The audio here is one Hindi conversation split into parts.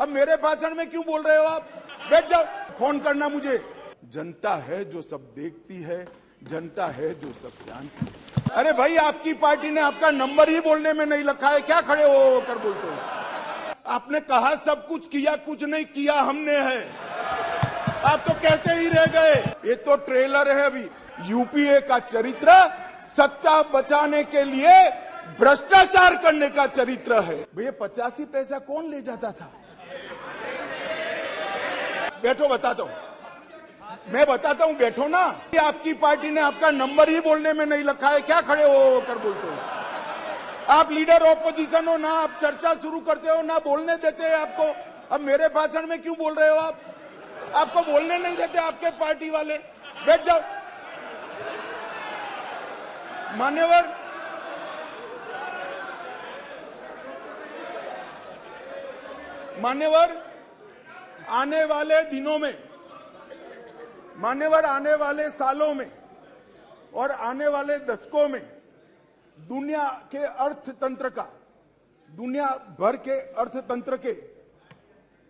अब मेरे भाषण में क्यों बोल रहे हो आप? बैठ जाओ, फोन करना मुझे। जनता है जो सब देखती है, जनता है जो सब जानती है। अरे भाई, आपकी पार्टी ने आपका नंबर ही बोलने में नहीं रखा है, क्या खड़े हो कर बोलते हो? आपने कहा सब कुछ किया, कुछ नहीं किया हमने है, आप तो कहते ही रह गए। ये तो ट्रेलर है। अभी यूपीए का चरित्र सत्ता बचाने के लिए भ्रष्टाचार करने का चरित्र है। भैया 85 पैसा कौन ले जाता था? बैठो, बताता हूं, मैं बताता हूं, बैठो ना। आपकी पार्टी ने आपका नंबर ही बोलने में नहीं रखा है, क्या खड़े हो कर बोलते हो? आप लीडर ऑपोजिशन हो ना, आप चर्चा शुरू करते हो ना, बोलने देते हैं आपको। अब मेरे भाषण में क्यों बोल रहे हो आप? आपको बोलने नहीं देते आपके पार्टी वाले। बैठ जाओ। मान्यवर, आने वाले दिनों में, मान्यवर आने वाले सालों में और आने वाले दशकों में दुनिया के अर्थतंत्र का, दुनिया भर के अर्थतंत्र के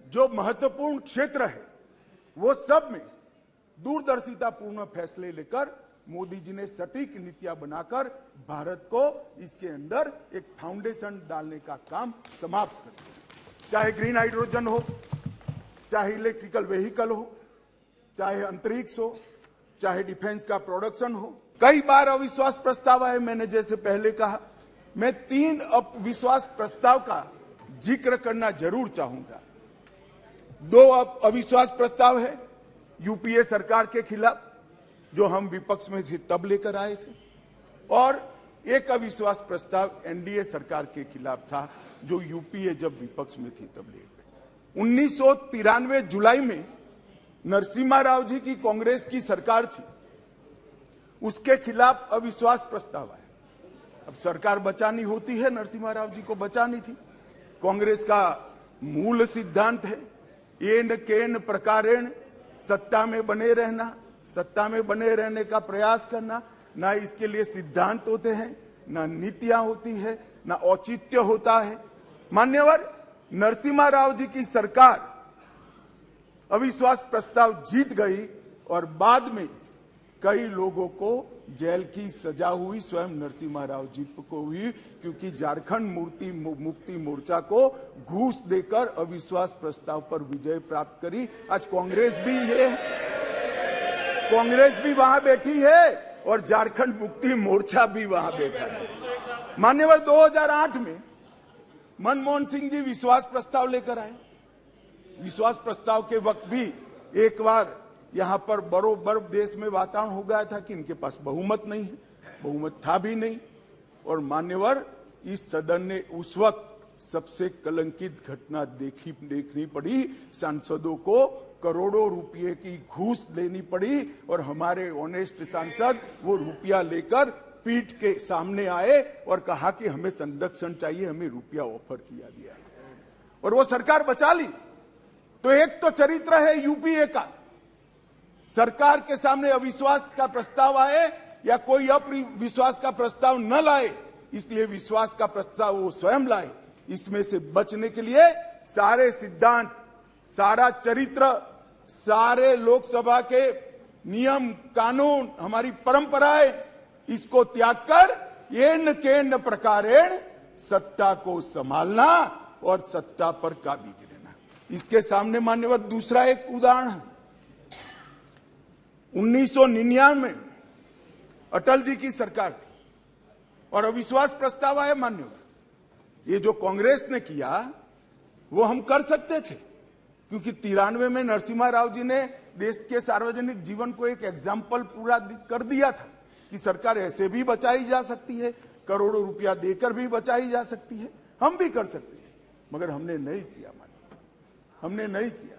जो महत्वपूर्ण क्षेत्र है, वो सब में दूरदर्शितापूर्ण फैसले लेकर मोदी जी ने सटीक नीतियां बनाकर भारत को इसके अंदर एक फाउंडेशन डालने का काम समाप्त कर दिया। चाहे ग्रीन हाइड्रोजन हो, चाहे इलेक्ट्रिकल व्हीकल हो, चाहे अंतरिक्ष हो, चाहे डिफेंस का प्रोडक्शन हो। कई बार अविश्वास प्रस्ताव आए, मैंने जैसे पहले कहा, मैं 3 अविश्वास प्रस्ताव का जिक्र करना जरूर चाहूंगा। 2 अविश्वास प्रस्ताव है यूपीए सरकार के खिलाफ, जो हम विपक्ष में थे तब लेकर आए थे, और 1 अविश्वास प्रस्ताव एनडीए सरकार के खिलाफ था, जो यूपीए जब विपक्ष में थी तब ले गए। 1993 जुलाई में नरसिम्हा राव जी की कांग्रेस की सरकार थी, उसके खिलाफ अविश्वास प्रस्ताव आया। अब सरकार बचानी होती है, नरसिम्हा राव जी को बचानी थी। कांग्रेस का मूल सिद्धांत है येन केन प्रकारेण सत्ता में बने रहना, सत्ता में बने रहने का प्रयास करना। ना इसके लिए सिद्धांत होते हैं, ना नीतियां होती है, ना औचित्य होता है। मान्यवर, नरसिम्हा राव जी की सरकार अविश्वास प्रस्ताव जीत गई और बाद में कई लोगों को जेल की सजा हुई, स्वयं नरसिम्हा राव जी को हुई, क्योंकि झारखंड मुक्ति मोर्चा को घूस देकर अविश्वास प्रस्ताव पर विजय प्राप्त करी। आज कांग्रेस भी है, कांग्रेस भी वहां बैठी है और झारखंड मुक्ति मोर्चा भी वहां बैठा है। मान्यवर, 2008 में मनमोहन सिंह जी विश्वास प्रस्ताव लेकर आए। विश्वास प्रस्ताव के वक्त भी एक बार यहां पर बरोबर देश में वातावरण हो गया था कि इनके पास बहुमत नहीं है, बहुमत था भी नहीं। और मान्यवर, इस सदन ने उस वक्त सबसे कलंकित घटना देखनी पड़ी। सांसदों को करोड़ों रुपए की घूस देनी पड़ी और हमारे ऑनेस्ट सांसद वो रुपया लेकर पीठ के सामने आए और कहा कि हमें संरक्षण चाहिए, हमें रुपया ऑफर किया गया और वो सरकार बचा ली। तो एक तो चरित्र है यूपीए का, सरकार के सामने अविश्वास का प्रस्ताव आए या कोई अविश्वास का प्रस्ताव न लाए, इसलिए विश्वास का प्रस्ताव वो स्वयं लाए। इसमें से बचने के लिए सारे सिद्धांत, सारा चरित्र, सारे लोकसभा के नियम कानून, हमारी परंपराएं, इसको त्याग कर येन केन प्रकारेण सत्ता को संभालना और सत्ता पर काबिज रहना। इसके सामने मान्यवर दूसरा एक उदाहरण है। 1999 में अटल जी की सरकार थी और अविश्वास प्रस्ताव आया। मान्यवर, ये जो कांग्रेस ने किया वो हम कर सकते थे, क्योंकि 93 में नरसिम्हा राव जी ने देश के सार्वजनिक जीवन को एक एग्जाम्पल पूरा कर दिया था कि सरकार ऐसे भी बचाई जा सकती है, करोड़ों रुपया देकर भी बचाई जा सकती है। हम भी कर सकते थे, मगर हमने नहीं किया। हमने नहीं किया।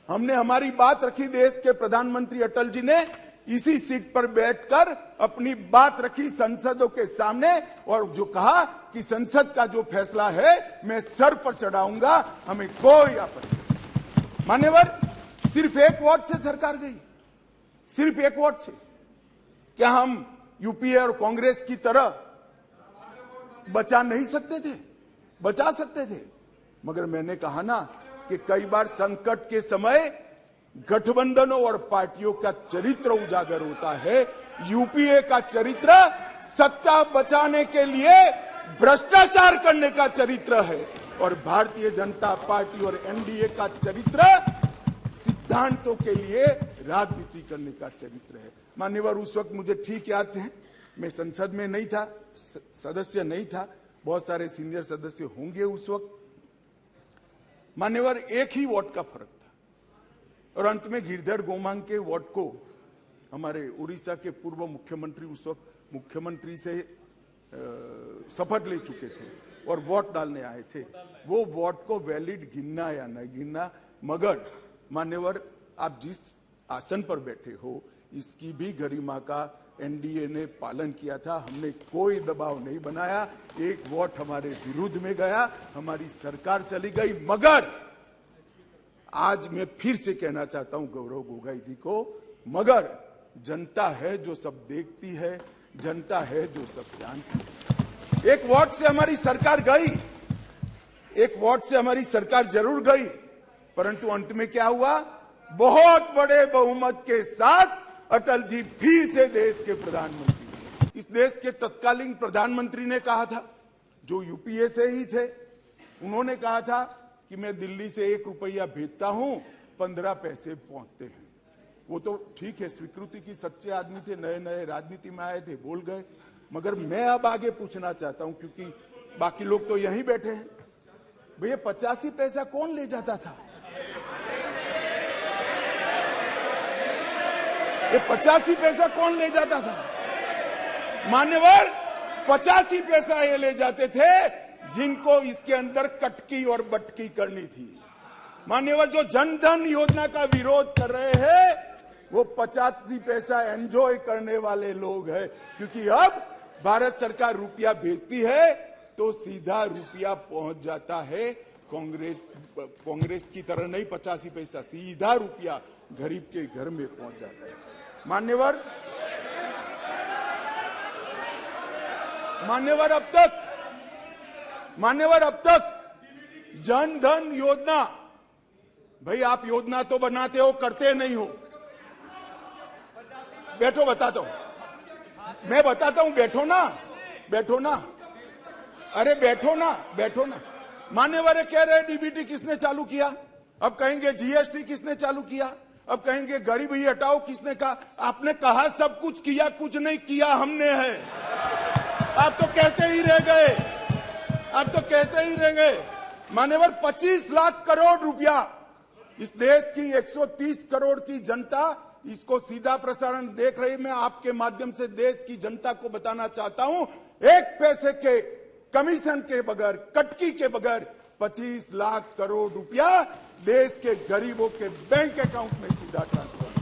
हमने हमारी बात रखी। देश के प्रधानमंत्री अटल जी ने इसी सीट पर बैठकर अपनी बात रखी संसदों के सामने और जो कहा कि संसद का जो फैसला है मैं सर पर चढ़ाऊंगा, हमें कोई आपत्ति नहीं। मान्यवर, सिर्फ एक वोट से सरकार गई, सिर्फ एक वोट से। क्या हम यूपीए और कांग्रेस की तरह बचा नहीं सकते थे? बचा सकते थे, मगर मैंने कहा ना कि कई बार संकट के समय गठबंधनों और पार्टियों का चरित्र उजागर होता है। यूपीए का चरित्र सत्ता बचाने के लिए भ्रष्टाचार करने का चरित्र है और भारतीय जनता पार्टी और एनडीए का चरित्र सिद्धांतों के लिए राजनीति करने का चरित्र है। मान्यवर, उस वक्त मुझे ठीक याद है, मैं संसद में नहीं था, सदस्य नहीं था, बहुत सारे सीनियर सदस्य होंगे उस वक्त। मान्यवर, एक ही वोट का फर्क था और अंत में गिरधर गोमांग के वोट को हमारे उड़ीसा के पूर्व मुख्यमंत्री उस वक्त मुख्यमंत्री से शपथ ले चुके थे और वोट डालने आए थे। वो वोट को वैलिड गिनना या नहीं गिनना, मगर मान्यवर, आप जिस आसन पर बैठे हो इसकी भी गरिमा का एनडीए ने पालन किया था। हमने कोई दबाव नहीं बनाया, एक वोट हमारे विरुद्ध में गया, हमारी सरकार चली गई। मगर आज मैं फिर से कहना चाहता हूं गौरव गोगोई जी को, मगर जनता है जो सब देखती है, जनता है जो सब जानती है। एक वोट से हमारी सरकार गई, एक वोट से हमारी सरकार जरूर गई, परंतु अंत में क्या हुआ? बहुत बड़े बहुमत के साथ अटल जी फिर से देश के प्रधानमंत्री। इस देश के तत्कालीन प्रधानमंत्री ने कहा था, जो यूपीए से ही थे, उन्होंने कहा था कि मैं दिल्ली से 1 रुपया भेजता हूं, 15 पैसे पहुंचते हैं। वो तो ठीक है, स्वीकृति की सच्चे आदमी थे, नए नए राजनीति में आए थे, बोल गए। मगर मैं अब आगे पूछना चाहता हूं, क्योंकि बाकी लोग तो यहीं बैठे हैं, भैया 85 पैसा कौन ले जाता था? ये 85 पैसा कौन ले जाता था? मान्यवर, 85 पैसा ये ले जाते थे जिनको इसके अंदर कटकी और बटकी करनी थी। मान्यवर, जो जन धन योजना का विरोध कर रहे हैं वो 85 पैसा एंजॉय करने वाले लोग हैं, क्योंकि अब भारत सरकार रुपया भेजती है तो सीधा रुपया पहुंच जाता है। कांग्रेस की तरह नहीं 85 पैसा, सीधा रुपया गरीब के घर में पहुंच जाता है। मान्यवर, अब तक जन धन योजना, भाई आप योजना तो बनाते हो, करते नहीं हो। बैठो, बताता हूं, मैं बताता हूं, बैठो ना, अरे बैठो ना। मान्यवर कह रहे डीबीटी किसने चालू किया, अब कहेंगे जीएसटी किसने चालू किया, अब कहेंगे गरीबी हटाओ किसने कहा। आपने कहा सब कुछ किया, कुछ नहीं किया हमने है। आप तो कहते ही रह गए। मान्यवर, 25 लाख करोड़ रुपया इस देश की 130 करोड़ की जनता इसको सीधा प्रसारण देख रही। मैं आपके माध्यम से देश की जनता को बताना चाहता हूं, 1 पैसे के कमीशन के बगैर, कटकी के बगैर 25 लाख करोड़ रुपया देश के गरीबों के बैंक अकाउंट में सीधा ट्रांसफर।